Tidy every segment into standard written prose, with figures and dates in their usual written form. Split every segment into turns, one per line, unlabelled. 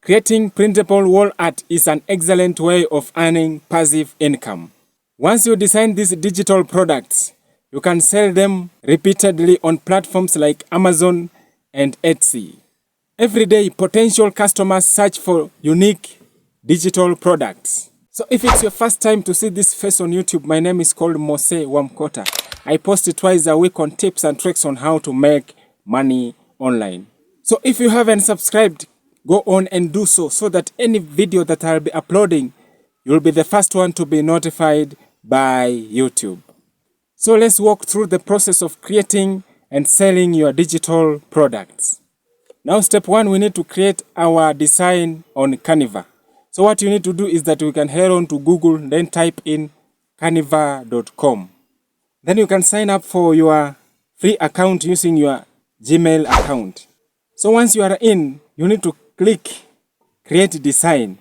Creating printable wall art is an excellent way of earning passive income. Once you design these digital products, you can sell them repeatedly on platforms like Amazon and Etsy. Every day, potential customers search for unique digital products. So if it's your first time to see this face on YouTube, my name is called Mose Wamkota. I post twice a week on tips and tricks on how to make money online. So if you haven't subscribed, go on and do so that any video that I'll be uploading, you'll be the first one to be notified by YouTube. So let's walk through the process of creating and selling your digital products. Now step 1, we need to create our design on Canva. So what you need to do is that you can head on to Google, then type in canva.com. Then you can sign up for your free account using your Gmail account. So once you are in, you need to click Create Design.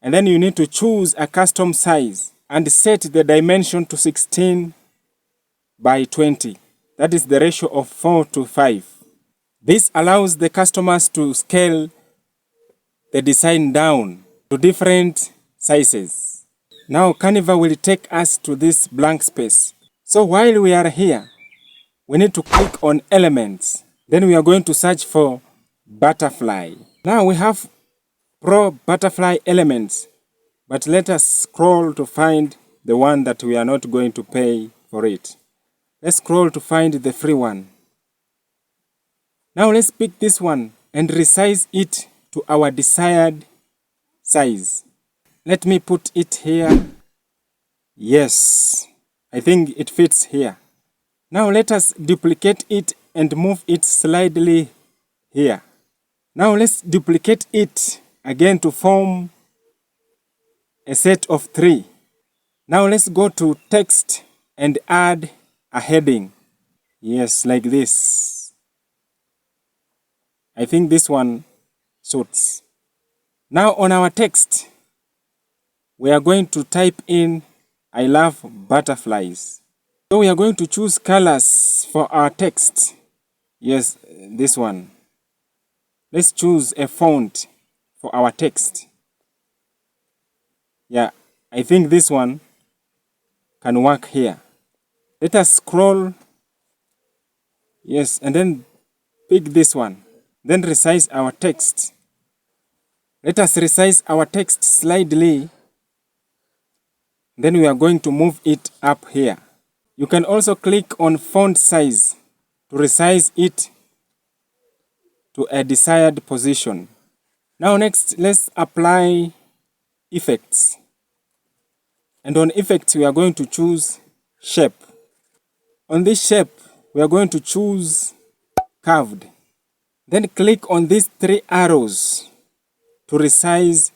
And then you need to choose a custom size and set the dimension to 16 by 20. That is the ratio of 4:5. This allows the customers to scale the design down to different sizes. Now Canva will take us to this blank space. So while we are here, we need to click on Elements. Then we are going to search for Butterfly. Now we have Pro Butterfly Elements, but let us scroll to find the one that we are not going to pay for it. Let's scroll to find the free one. Now let's pick this one and resize it to our desired size. Let me put it here. Yes, I think it fits here. Now let us duplicate it and move it slightly here. Now let's duplicate it again to form a set of 3. Now let's go to text and add a heading. Yes, like this. I think this one suits. Now on our text, we are going to type in I love butterflies. So we are going to choose colors for our text. Yes, this one. Let's choose a font for our text. Yeah, I think this one can work here. Let us scroll. Yes, and then pick this one. Then resize our text. Let us resize our text slightly. Then we are going to move it up here. You can also click on font size to resize it to a desired position. Now next, let's apply effects. And on effects, we are going to choose shape. On this shape, we are going to choose curved. Then click on these 3 arrows to resize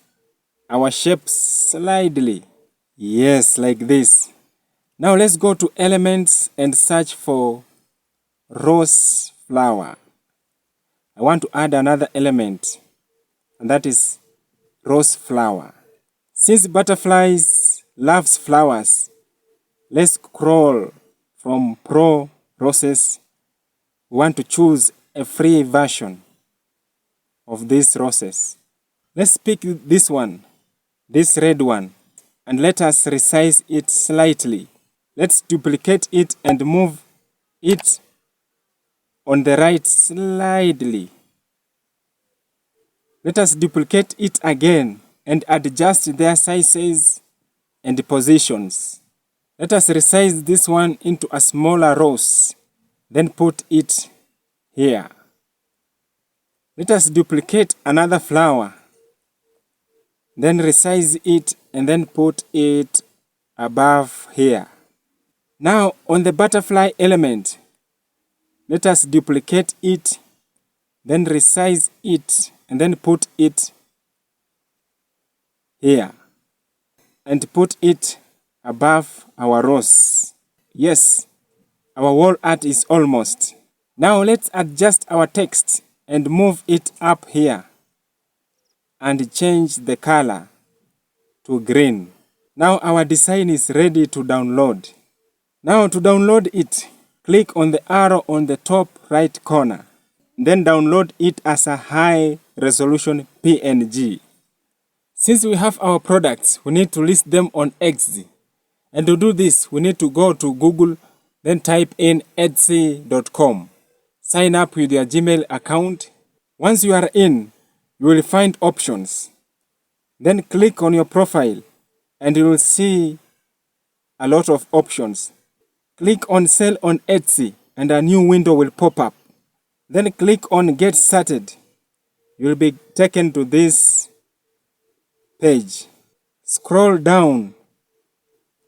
our shape slightly. Yes, like this. Now let's go to Elements and search for rose flower. I want to add another element, and that is rose flower. Since butterflies loves flowers, let's scroll from Pro Roses. We want to choose a free version of these roses. Let's pick this one, this red one, and let us resize it slightly. Let's duplicate it and move it on the right slightly. Let us duplicate it again and adjust their sizes and positions. Let us resize this one into a smaller rose, then put it here. Let us duplicate another flower, then resize it and then put it above here. Now on the butterfly element, let us duplicate it, then resize it and then put it here and put it above our rose. Yes, our wall art is almost. Now let's adjust our text and move it up here and change the color to green. Now our design is ready to download. Now to download it, click on the arrow on the top right corner. then download it as a high resolution PNG. Since we have our products, we need to list them on Etsy. And to do this, we need to go to Google, then type in etsy.com. Sign up with your Gmail account. Once you are in, you will find options. Then click on your profile and you will see a lot of options. Click on Sell on Etsy and a new window will pop up. Then click on Get Started. You will be taken to this page. Scroll down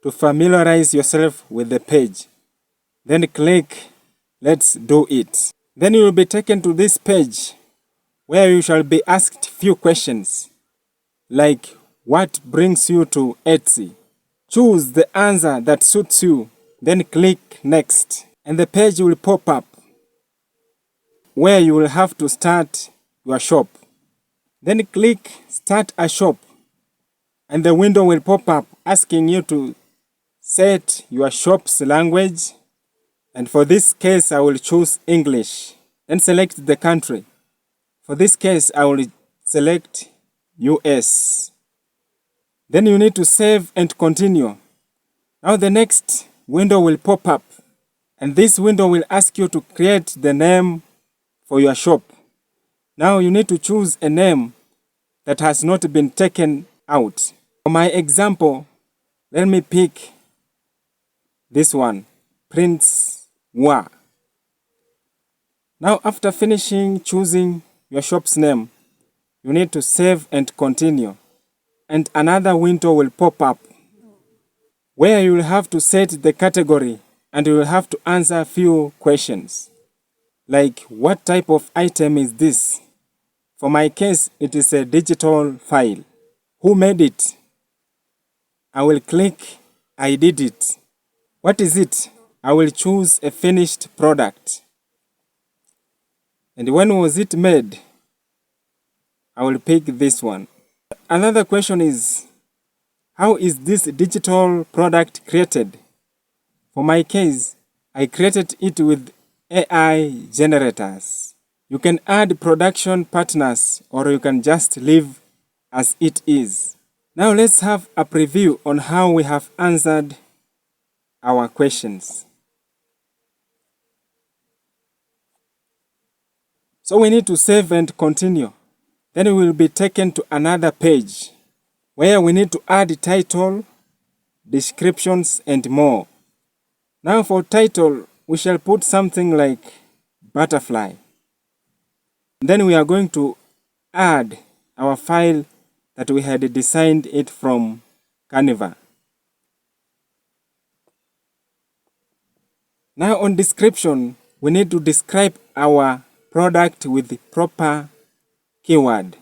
to familiarize yourself with the page. Then click Let's Do It. Then you will be taken to this page where you shall be asked few questions like what brings you to Etsy. Choose the answer that suits you, then click Next. And the page will pop up where you will have to start your shop. Then click Start a Shop and the window will pop up asking you to set your shop's language. And for this case, I will choose English. Then select the country. For this case, I will select US. Then you need to save and continue. Now the next window will pop up. And this window will ask you to create the name for your shop. Now you need to choose a name that has not been taken out. For my example, let me pick this one, Prince Wa. Now after finishing choosing your shop's name, you need to save and continue. And another window will pop up where you will have to set the category and you will have to answer a few questions. Like what type of item is this? For my case, it is a digital file. Who made it? I will click I did it. What is it? I will choose a finished product. And when was it made? I will pick this one. Another question is, how is this digital product created? For my case, I created it with AI generators. You can add production partners or you can just leave as it is. Now let's have a preview on how we have answered our questions. So we need to save and continue. Then we will be taken to another page where we need to add title, descriptions and more. Now for title, we shall put something like butterfly. Then we are going to add our file that we had designed it from Canva. Now on description, we need to describe our product with the proper keyword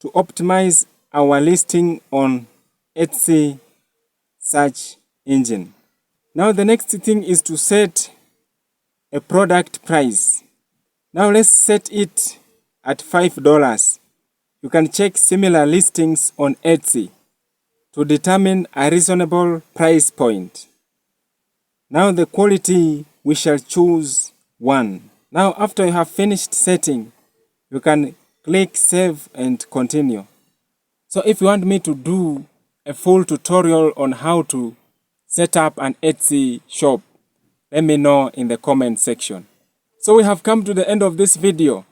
to optimize our listing on Etsy search engine. Now the next thing is to set a product price. Now let's set it at $5. You can check similar listings on Etsy to determine a reasonable price point. Now the quality, we shall choose 1. Now after you have finished setting, you can click Save and Continue. So if you want me to do a full tutorial on how to set up an Etsy shop, let me know in the comment section. So we have come to the end of this video.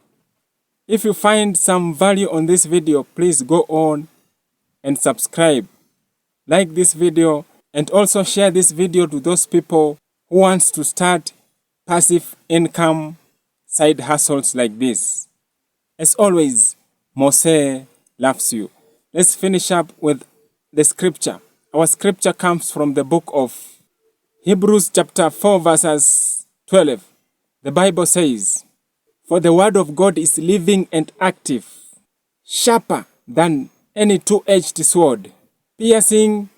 If you find some value on this video, please go on and subscribe, like this video, and also share this video to those people who wants to start passive income side hustles like this. As always, Mose loves you. Let's finish up with the scripture. Our scripture comes from the book of Hebrews chapter 4 verses 12. The Bible says, "For the word of God is living and active, sharper than any two-edged sword, piercing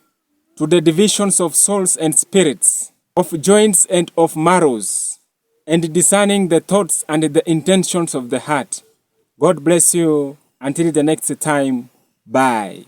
to the divisions of souls and spirits, of joints and of marrows, and discerning the thoughts and the intentions of the heart." God bless you. Until the next time, bye.